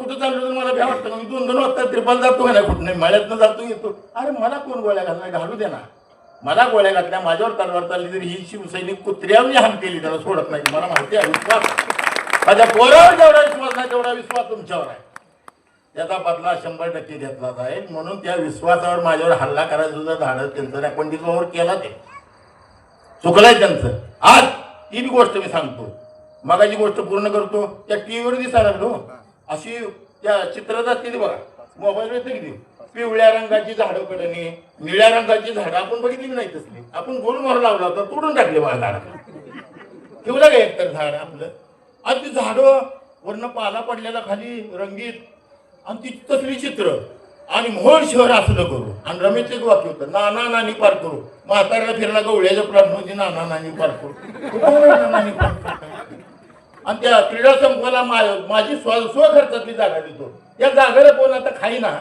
कुठं चाललो तर मला भ्या वाटतं, मी 2-2 वाजता त्रिपाल जातो का नाही, कुठं नाही मळ्यातनं जातो येतो. अरे मला कोण गोळ्या घालणार, घालू दे ना. मला गोळ्या घातल्या, माझ्यावर तलवार चालली तरी ही शिवसैनिक कुत्र्यावर हान केली, त्याला सोडत नाही. मला माहिती आहे विश्वास, माझ्या पोरावर जेवढा विश्वास नाही तेवढा विश्वास तुमच्यावर आहे. त्याचा बदला 100% घेतला जाईल. म्हणून त्या विश्वासावर माझ्यावर हल्ला करायचं सुद्धा धाडस त्यांचं नाही, पण तिथवर केला ते चुकलंय त्यांचं. आज ती बी गोष्ट मी सांगतो, मगाची गोष्ट पूर्ण करतो. त्या टीव्हीवर दिसायला लागलो अशी त्या चित्रात असते बघा, मोबाईल येते किती पिवळ्या रंगाची झाडं कडणी, निळ्या रंगाची झाडं आपण बघितली नाही तसली. आपण गोल मोहर लावला होता, तोडून टाकले बघा झाड. ठेवलं का एकतर झाड आपलं. आणि ती झाडं वरनं पाला पडलेला खाली रंगीत, आणि ती तसली चित्र, आणि मोहोळ शहर असलं करू. आणि रमेशचं एक वाक्य होतं, नाना नानी पार करू. म्हाताऱ्याला फिरला गवळ्याच्या प्लॉट मध्ये नाना नानी पार करू. नानी पार करू. आणि त्या क्रीडा संकुला माझी स्वखर्चातली जागा देतो. या जागेला कोण आता खाईना.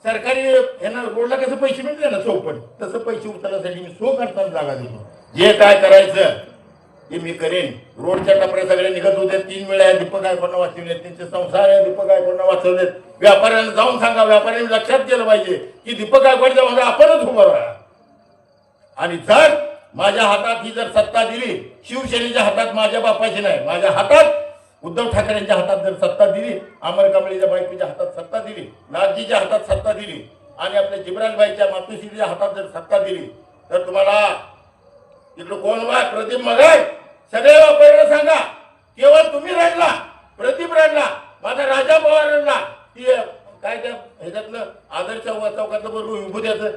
सरकारी ह्यांना रोडला कसं पैसे मिळते ना चौपट, तसं पैसे उचलण्यासाठी मी स्वखर्चात जागा देतो. जे काय करायचं ते मी करेन. रोडच्या टपऱ्या सगळ्या निघत होत्या, 3 वेळा दीपक गायकवाडनं वाचवलेत, त्यांचे संसार आहे दीपक गायकवाडनं वाचवलेत. व्यापाऱ्यांना जाऊन सांगा, व्यापाऱ्यांनी लक्षात केलं पाहिजे की दीपक गायकवाडच्या मागे आपणच उभं राहा. आणि जर माझ्या हातात ही जर सत्ता दिली, शिवसेनेच्या हातात, माझ्या बापाची नाही, माझ्या हातात, उद्धव ठाकरेंच्या हातात जर सत्ता दिली, अमर कांबळेच्या बायकोच्या हातात सत्ता दिली, नागजीच्या हातात सत्ता दिली, आणि आपल्या जिब्रानबाईच्या मातोश्रीच्या हातात जर सत्ता दिली, तर तुम्हाला इकडं कोण वा प्रदीप मगाय सगळे वापरायला सांगा. केवळ तुम्ही रडला, प्रदीप रडला, माझा राजा पवार रडला. ती काय त्या ह्याच्यातलं आदर्श चौकातलं बरोबर विभूत्याचं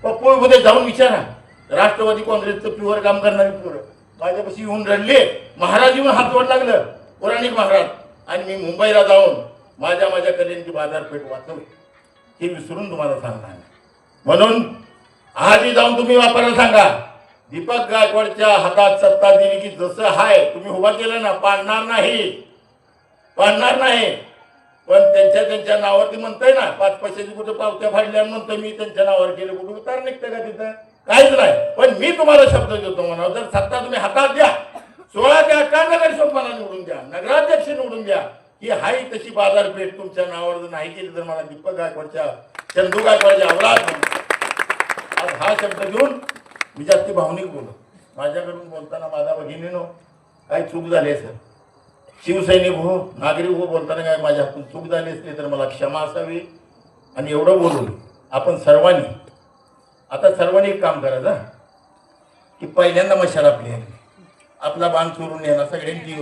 पप्पू विभूत्या जाऊन विचारा. राष्ट्रवादी काँग्रेसचं प्युअर काम करणारी पोरं माझ्यापाशी येऊन रडले. महाराज येऊन हात वर लागलं, पौराणिक महाराज. आणि मी मुंबईला जाऊन माझ्या कलेची बाजारपेठ वाचवली, हे विसरून तुम्हाला सांगणार. म्हणून आजही जाऊन तुम्ही वापरायला सांगा. दीपक गायकवाडच्या हातात सत्ता दिली की जसं हाय तुम्ही उभा केलं ना, पाडणार नाही, पाडणार नाही. पण त्यांच्या नावावरती म्हणतंय ना, 5 पैशाची कुठे पावत्या फाडल्या म्हणतोय मी त्यांच्या नावावर केलं, कुठे उतार निघतं का तिथं? काहीच नाही. पण मी तुम्हाला शब्द देतो म्हणा, जर सत्ता तुम्ही हातात द्या, 16 ते 18 नगरसेवक मला निवडून द्या, नगराध्यक्ष निवडून द्या, ही हाय तशी बाजारपेठ तुमच्या नावावर जर नाही केली तर मला दीपक गायकवाडच्या, चंदू गायकवाडच्या अवलाद. आज हा शब्द घेऊन मी जास्ती भावनिक बोलतो. माझ्याकडून बोलताना माझा भगिनीनो काही चूक झाली असेल, शिवसैनिक हो, नागरिक हो, बोलताना काय माझ्या हातून चूक झाली असली तर मला क्षमा असावी. आणि एवढं बोलून आपण सर्वांनी एक काम करायचं की पहिल्यांदा मशाल आपली आपला बाण चोरून येणार सगळ्यांची